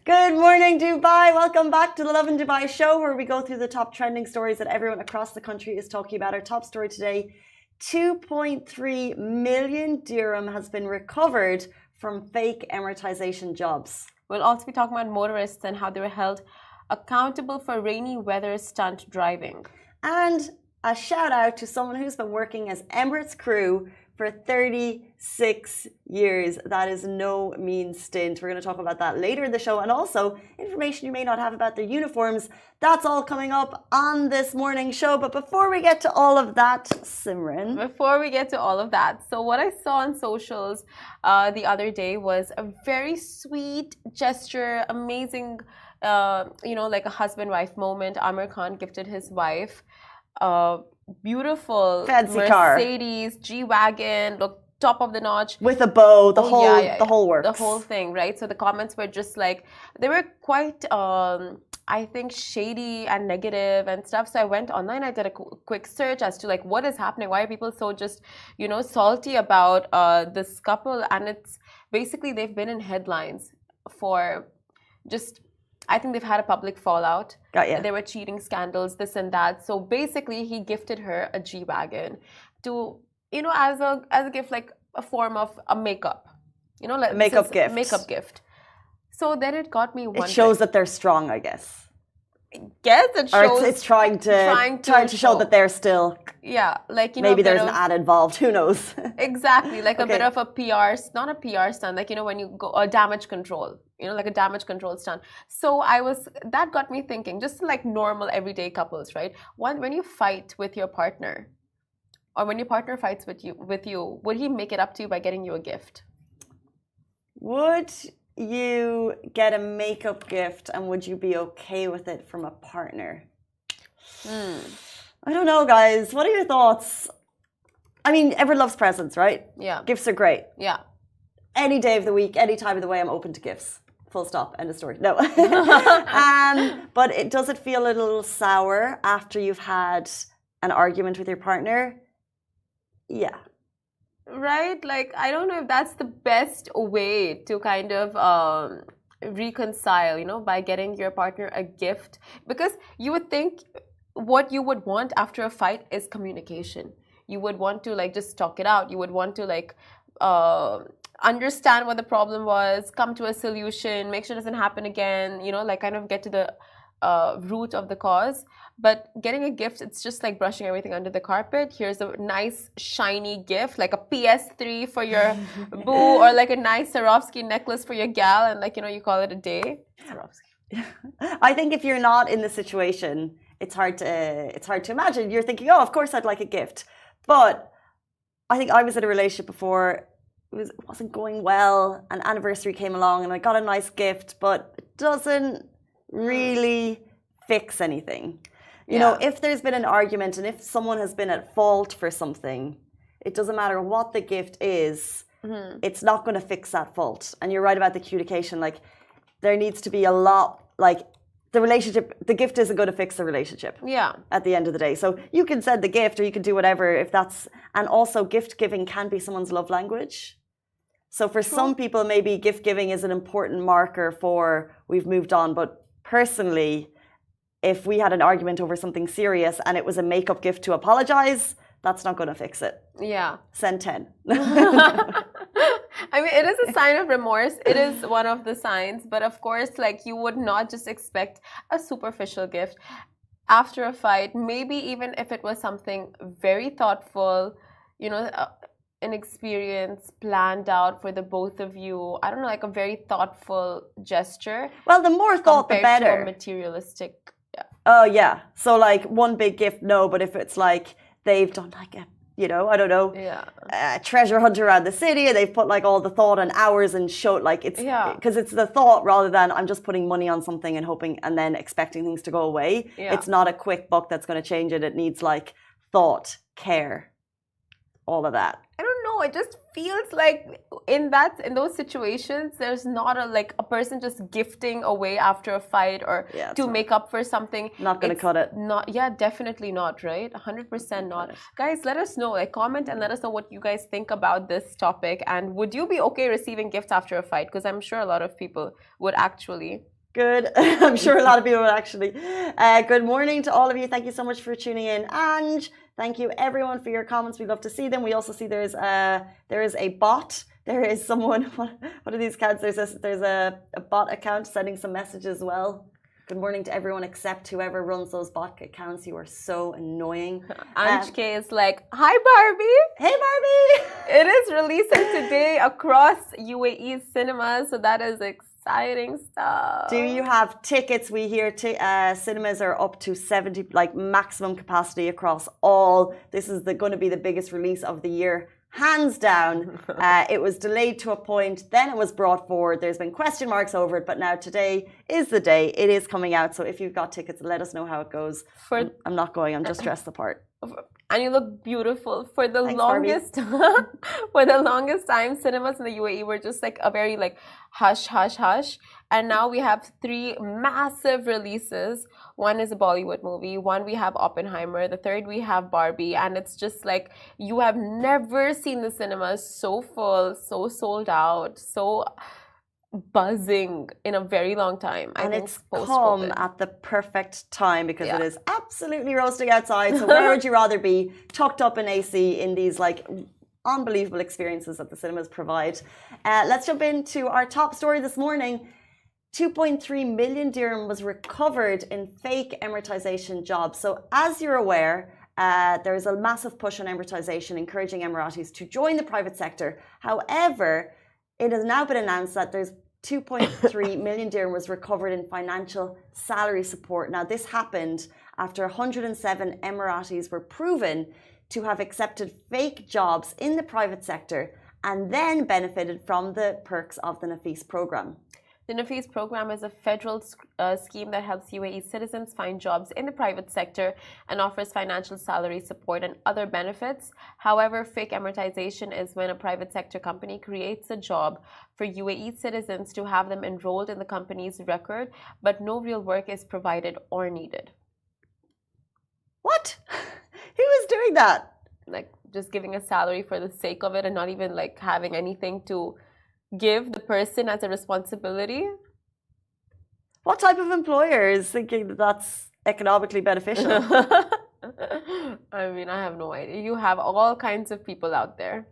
Good morning, Dubai. Welcome back to the Lovin Dubai show, where we go through the top trending stories that everyone across the country is talking about. Our top story today: 2.3 million dirham has been recovered from fake Emiratisation jobs. We'll also be talking about motorists and how they were held accountable for rainy weather stunt driving. And a shout out to someone who's been working as Emirates crew for 36 years. That is no mean stint. We're going to talk about that later in the show, and also information you may not have about their uniforms. That's all coming up on this morning's show. But before we get to all of that, Simran. Before we get to all of that, so what I saw on socials the other day was a very sweet gesture, amazing, like a husband-wife moment. Amir Khan gifted his wife beautiful fancy Mercedes G-Wagon, look, top of the notch with a bow, the whole works. The whole thing, right? So the comments were just like, they were quite I think shady and negative and stuff. So I went online, I did a quick search as to like what is happening, why are people so just salty about this couple. And it's basically they've been in headlines for just, I think they've had a public fallout. There were cheating scandals, this and that. So basically, he gifted her a G-Wagon to, as a gift, like a form of a makeup. Like makeup gift. Makeup gift. So then it got me wondering. It shows that they're strong, I guess. Yes, it shows. Or it's trying to show that they're still. Yeah, like maybe there's an ad involved. Who knows? Exactly, like a bit of a PR, not a PR stunt, like when you go damage control. Like a damage control stunt. So that got me thinking, just like normal everyday couples, right? When you fight with your partner, or when your partner fights with you, would he make it up to you by getting you a gift? Would you get a makeup gift, and would you be okay with it from a partner? I don't know, guys. What are your thoughts? I mean, everyone loves presents, right? Yeah. Gifts are great. Yeah. Any day of the week, any time of the way, I'm open to gifts. Full stop. End of story. No. But does it feel a little sour after you've had an argument with your partner? Yeah. Right? Like, I don't know if that's the best way to kind of reconcile, by getting your partner a gift. Because you would think what you would want after a fight is communication. You would want to, like, just talk it out. You would want to, like, understand what the problem was, come to a solution, make sure it doesn't happen again, like kind of get to the root of the cause. But getting a gift, it's just like brushing everything under the carpet. Here's a nice shiny gift, like a PS3 for your boo, or like a nice Swarovski necklace for your gal, and like you call it a day. Swarovski. I think if you're not in the situation, it's hard to imagine. You're thinking, oh, of course I'd like a gift. But I think I was in a relationship before. It wasn't going well. An anniversary came along and I got a nice gift, but it doesn't really fix anything. If there's been an argument and if someone has been at fault for something, it doesn't matter what the gift is, it's not going to fix that fault. And you're right about the communication. Like, there needs to be a lot, like, the gift isn't going to fix the relationship. Yeah. At the end of the day. So you can send the gift or you can do whatever if that's, and also gift giving can be someone's love language. So for some people, maybe gift giving is an important marker for we've moved on. But personally, if we had an argument over something serious and it was a makeup gift to apologize, that's not going to fix it. Yeah. Send 10. I mean, it is a sign of remorse. It is one of the signs. But of course, like, you would not just expect a superficial gift after a fight. Maybe even if it was something very thoughtful, an experience planned out for the both of you. I don't know, like a very thoughtful gesture. Well, the more thought, the better. To a materialistic. Yeah. Oh, yeah. So, like, one big gift, no. But if it's like they've done like a, I don't know, a treasure hunt around the city, and they've put like all the thought and hours and show, like, it's because it's the thought rather than I'm just putting money on something and hoping and then expecting things to go away. Yeah. It's not a quick buck that's going to change it. It needs like thought, care, all of that. I don't know. It just feels like in those situations, there's not a person just gifting away after a fight or to make up for something. Not going to cut it. Definitely not, right? 100% not. Guys, let us know. Like, comment and let us know what you guys think about this topic. And would you be okay receiving gifts after a fight? Because I'm sure a lot of people would actually. Good. I'm sure a lot of people will actually. Good morning to all of you. Thank you so much for tuning in. And thank you everyone for your comments. We love to see them. We also see there is a bot. There is someone, what are these accounts? There's a bot account sending some messages as well. Good morning to everyone except whoever runs those bot accounts. You are so annoying. Anjke is like, hi Barbie. Hey Barbie. It is releasing today across UAE cinemas, so that is exciting stuff. Do you have tickets? We hear cinemas are up to 70, like maximum capacity across all. This is going to be the biggest release of the year. Hands down. It was delayed to a point, then it was brought forward. There's been question marks over it, but now today is the day. It is coming out. So if you've got tickets, let us know how it goes. I'm not going. I'm just dressed the part. And you look beautiful. For the longest time, cinemas in the UAE were just like a very like hush, hush, hush. And now we have 3 massive releases. One is a Bollywood movie. One we have Oppenheimer. The third we have Barbie. And it's just like you have never seen the cinemas so full, so sold out, so buzzing in a very long time. And it's come at the perfect time because it is absolutely roasting outside. So where would you rather be? Tucked up in AC in these like unbelievable experiences that the cinemas provide. Let's jump into our top story this morning. 2.3 million dirham was recovered in fake Emiratisation jobs. So as you're aware, there is a massive push on Emiratisation encouraging Emiratis to join the private sector. However, it has now been announced that there's 2.3 million dirham was recovered in financial salary support. Now, this happened after 107 Emiratis were proven to have accepted fake jobs in the private sector and then benefited from the perks of the Nafis program. The Nafis program is a federal scheme that helps UAE citizens find jobs in the private sector and offers financial salary support and other benefits. However, fake Emiratisation is when a private sector company creates a job for UAE citizens to have them enrolled in the company's record, but no real work is provided or needed. What? Who is doing that? Like just giving a salary for the sake of it and not even like having anything to give the person as a responsibility. What type of employer is thinking that that's economically beneficial? I mean, I have no idea. You have all kinds of people out there.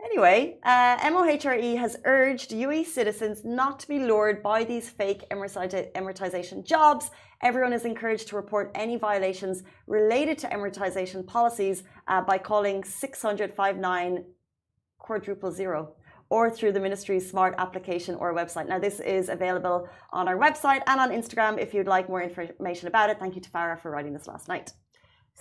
Anyway, MOHRE has urged UAE citizens not to be lured by these fake Emiratisation jobs. Everyone is encouraged to report any violations related to Emiratisation policies by calling 600 59 000 or through the ministry's smart application or website. Now, this is available on our website and on Instagram if you'd like more information about it. Thank you to Farah for writing this last night.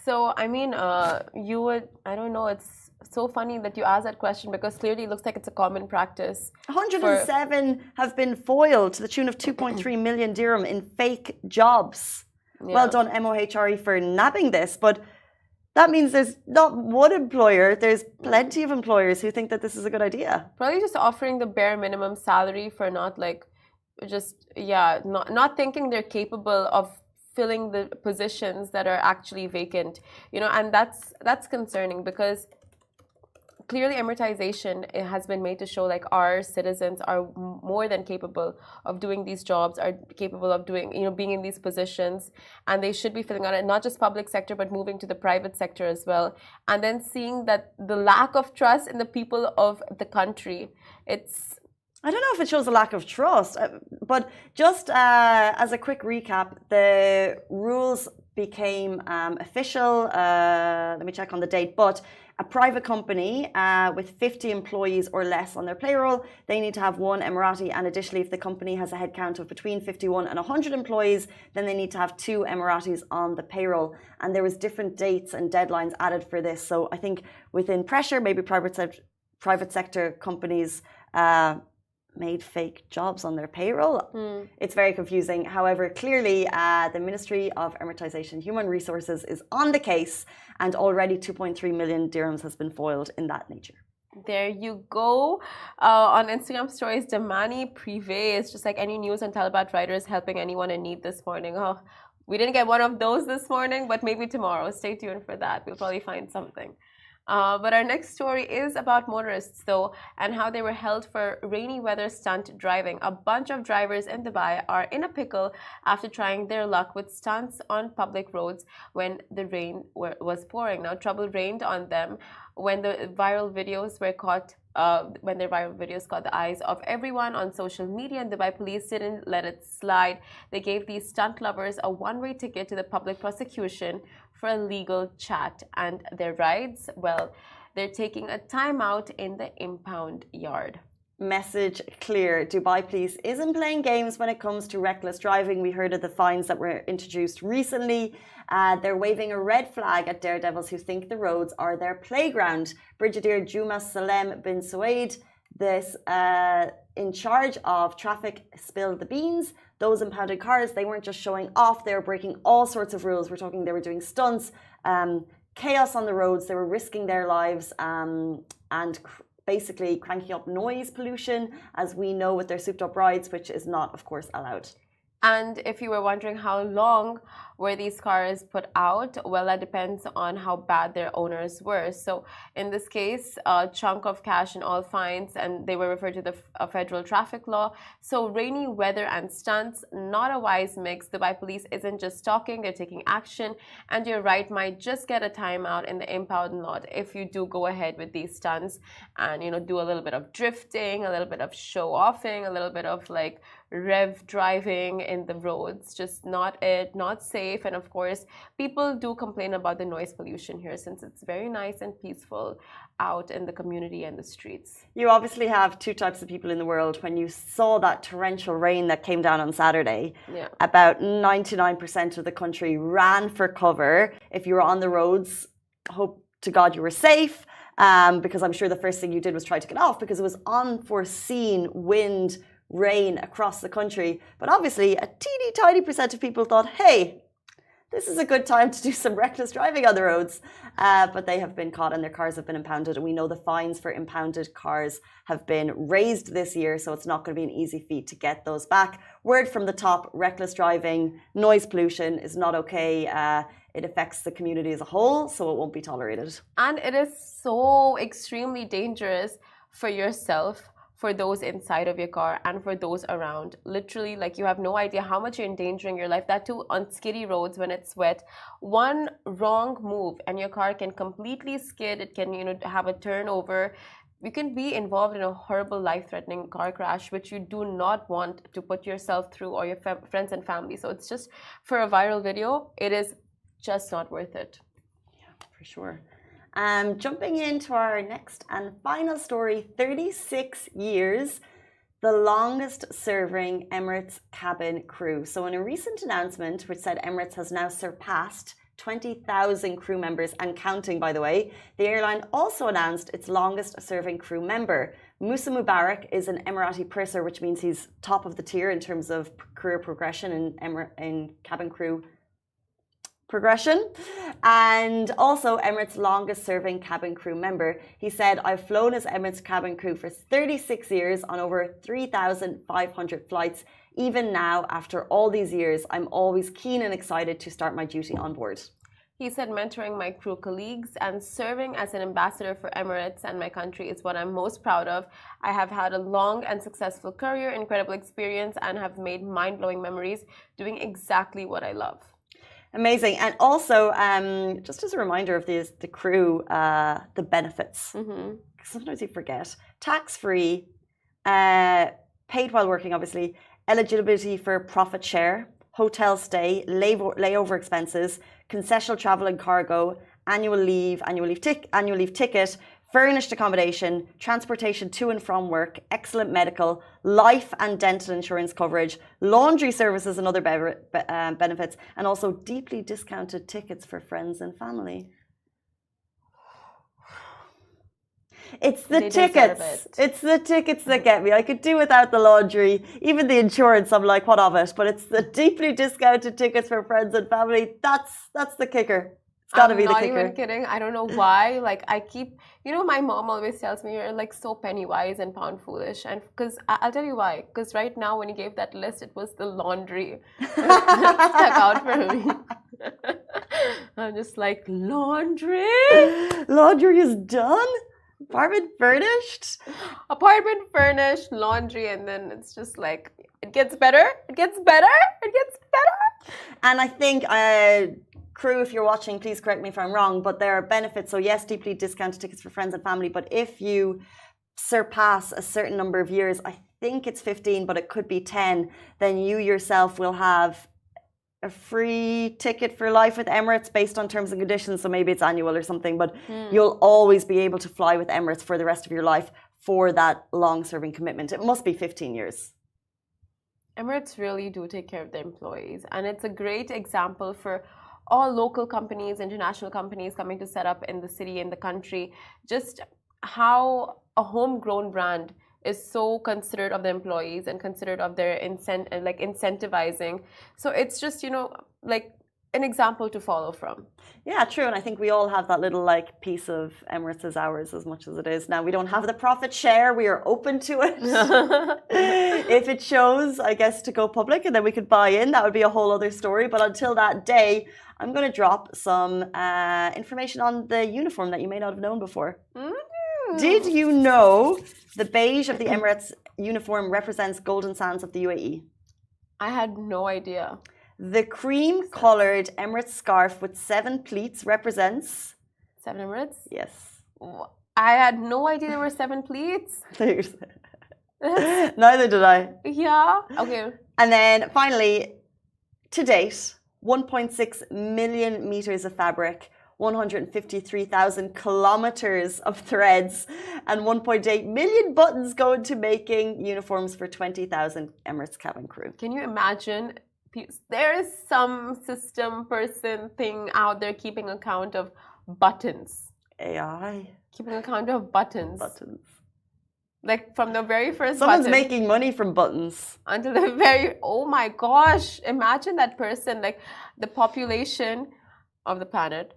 So, I mean, I don't know, it's so funny that you asked that question because clearly it looks like it's a common practice. 107 have been foiled to the tune of 2.3 million dirham in fake jobs. Yeah. Well done, MOHRE, for nabbing this, but that means there's not one employer, there's plenty of employers who think that this is a good idea. Probably just offering the bare minimum salary for not like, not thinking they're capable of filling the positions that are actually vacant, you know, and that's concerning because clearly Emiratisation has been made to show like our citizens are more than capable of doing these jobs, are capable of doing, you know, being in these positions, and they should be filling out it, not just public sector, but moving to the private sector as well. And then seeing that the lack of trust in the people of the country, I don't know if it shows a lack of trust, but just as a quick recap, the rules became official, let me check on the date, but a private company with 50 employees or less on their payroll, they need to have one Emirati, and additionally if the company has a headcount of between 51 and 100 employees, then they need to have 2 Emiratis on the payroll. And there was different dates and deadlines added for this. So I think within pressure, maybe private sector companies made fake jobs on their payroll. It's very confusing. However, clearly the Ministry of Emiratisation Human Resources is on the case, and already 2.3 million dirhams has been foiled in that nature. There you go. On Instagram stories, Damani Privé is just like any news on Talabat riders helping anyone in need this morning. Oh, we didn't get one of those this morning, but maybe tomorrow. Stay tuned for that. We'll probably find something. But our next story is about motorists, though, and how they were held for rainy weather stunt driving. A bunch of drivers in Dubai are in a pickle after trying their luck with stunts on public roads when the rain was pouring. Now, trouble rained on them when the viral videos were caught. When their viral videos caught the eyes of everyone on social media, and Dubai police didn't let it slide. They gave these stunt lovers a one-way ticket to the public prosecution for a legal chat, and their rides, well, they're taking a timeout in the impound yard. Message clear. Dubai police isn't playing games when it comes to reckless driving. We heard of the fines that were introduced recently. They're waving a red flag at daredevils who think the roads are their playground. Brigadier Juma Salem bin Suwaid, this in charge of traffic, spilled the beans. Those impounded cars, they weren't just showing off, they were breaking all sorts of rules. We're talking they were doing stunts, chaos on the roads, they were risking their lives and basically cranking up noise pollution, as we know with their souped up rides, which is not, of course, allowed. And if you were wondering how long were these cars put out, well, that depends on how bad their owners were. So in this case, a chunk of cash and all fines, and they were referred to the federal traffic law. So rainy weather and stunts, not a wise mix. Dubai police isn't just talking, they're taking action. And you're right, might just get a timeout in the impound lot if you do go ahead with these stunts and, you know, do a little bit of drifting, a little bit of show offing, a little bit of like rev driving in the roads. Just not safe. And of course, people do complain about the noise pollution here, since it's very nice and peaceful out in the community and the streets. You obviously have two types of people in the world. When you saw that torrential rain that came down on Saturday, about 99% of the country ran for cover. If you were on the roads, hope to God you were safe, because I'm sure the first thing you did was try to get off, because it was unforeseen wind, rain across the country. But obviously a teeny tiny percent of people thought, hey, this is a good time to do some reckless driving on the roads. But they have been caught and their cars have been impounded. And we know the fines for impounded cars have been raised this year, so it's not going to be an easy feat to get those back. Word from the top, reckless driving, noise pollution is not okay. It affects the community as a whole, so it won't be tolerated. And it is so extremely dangerous for yourself, for those inside of your car, and for those around. Literally, like, you have no idea how much you're endangering your life. That too on skiddy roads when it's wet. One wrong move and your car can completely skid. It can, you know, have a turnover. You can be involved in a horrible life-threatening car crash, which you do not want to put yourself through, or your friends and family. So it's just, for a viral video, it is just not worth it. Yeah, for sure. Jumping into our next and final story, 36 years, the longest serving Emirates cabin crew. So in a recent announcement, which said Emirates has now surpassed 20,000 crew members and counting, by the way, the airline also announced its longest serving crew member. Musa Mubarak is an Emirati purser, which means he's top of the tier in terms of career progression in cabin crew progression, and also Emirates' longest serving cabin crew member. He said, I've flown as Emirates cabin crew for 36 years on over 3,500 flights. Even now, after all these years, I'm always keen and excited to start my duty on board. He said, mentoring my crew colleagues and serving as an ambassador for Emirates and my country is what I'm most proud of. I have had a long and successful career, incredible experience, and have made mind-blowing memories doing exactly what I love. Amazing. And also, just as a reminder of the crew, the benefits. Sometimes you forget. Tax-free, paid while working, obviously, eligibility for profit share, hotel stay, layover expenses, concessional travel and cargo, annual leave ticket, furnished accommodation, transportation to and from work, excellent medical, life and dental insurance coverage, laundry services and other benefits, and also deeply discounted tickets for friends and family. It's the tickets. It's the tickets that get me. I could do without the laundry, even the insurance. I'm like, what of it? But it's the deeply discounted tickets for friends and family. That's the kicker. It's got to be the kicker. I'm not even kidding. I don't know why. Like, I keep, you know, my mom always tells me you're like so penny wise and pound foolish. And because I'll tell you why. Because right now, when you gave that list, it was the laundry that stuck out for me. I'm just like, laundry? Laundry is done? Apartment furnished? Apartment furnished, laundry, and then it's just like, it gets better, it gets better, it gets better. And I think, crew, if you're watching, please correct me if I'm wrong, but there are benefits. So yes, deeply discounted tickets for friends and family, but if you surpass a certain number of years, I think it's 15, but it could be 10, then you yourself will have a free ticket for life with Emirates based on terms and conditions. So maybe it's annual or something, but you'll always be able to fly with Emirates for the rest of your life for that long-serving commitment. It must be 15 years. Emirates really do take care of their employees, and it's a great example for all local companies, international companies coming to set up in the city, in the country, just how a homegrown brand is so considerate of the employees and considerate of their incentivizing. So it's just, like an example to follow from. Yeah, true. And I think we all have that little piece of Emirates is ours, as much as it is. Now, we don't have the profit share. We are open to it. If it shows, I guess, to go public and then we could buy in, that would be a whole other story. But until that day, I'm going to drop some information on the uniform that you may not have known before. Did you know the beige of the Emirates uniform represents golden sands of the UAE? I had no idea. The cream-coloured Emirates scarf with 7 pleats represents... 7 Emirates? Yes. I had no idea there were 7 pleats. Neither did I. Yeah. Okay. And then finally, to date, 1.6 million meters of fabric, 153,000 kilometers of threads, and 1.8 million buttons go into making uniforms for 20,000 Emirates cabin crew. Can you imagine? There is some system person thing out there keeping account of buttons. AI. Keeping account of buttons. Buttons. Like from the very first Someone's button making money from buttons. until the very, oh my gosh. Imagine that person, like the population of the planet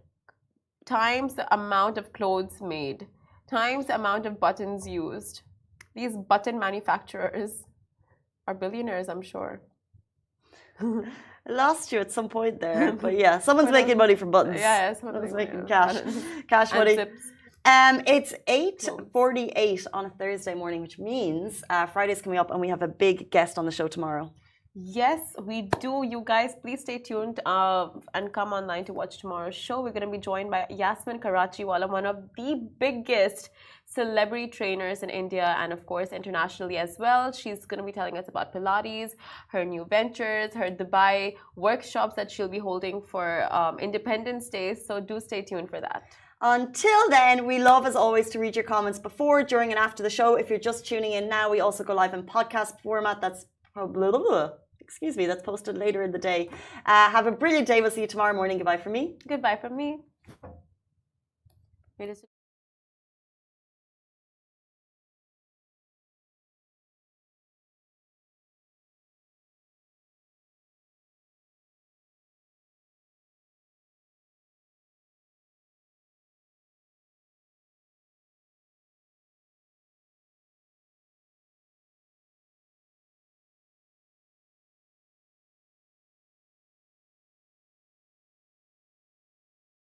times the amount of clothes made, times the amount of buttons used. These button manufacturers are billionaires, I'm sure. I lost you at some point there, but yeah, someone's making money from buttons. Yeah, someone's making cash money. It's 8:48 on a Thursday morning, which means Friday's coming up, and we have a big guest on the show tomorrow. Yes, we do. You guys, please stay tuned and come online to watch tomorrow's show. We're going to be joined by Yasmin Karachiwala, one of the biggest celebrity trainers in India and, of course, internationally as well. She's going to be telling us about Pilates, her new ventures, her Dubai workshops that she'll be holding for Independence Day. So do stay tuned for that. Until then, we love, as always, to read your comments before, during, and after the show. If you're just tuning in now, we also go live in podcast format. That's that's posted later in the day. Have a brilliant day. We'll see you tomorrow morning. Goodbye from me. Goodbye from me.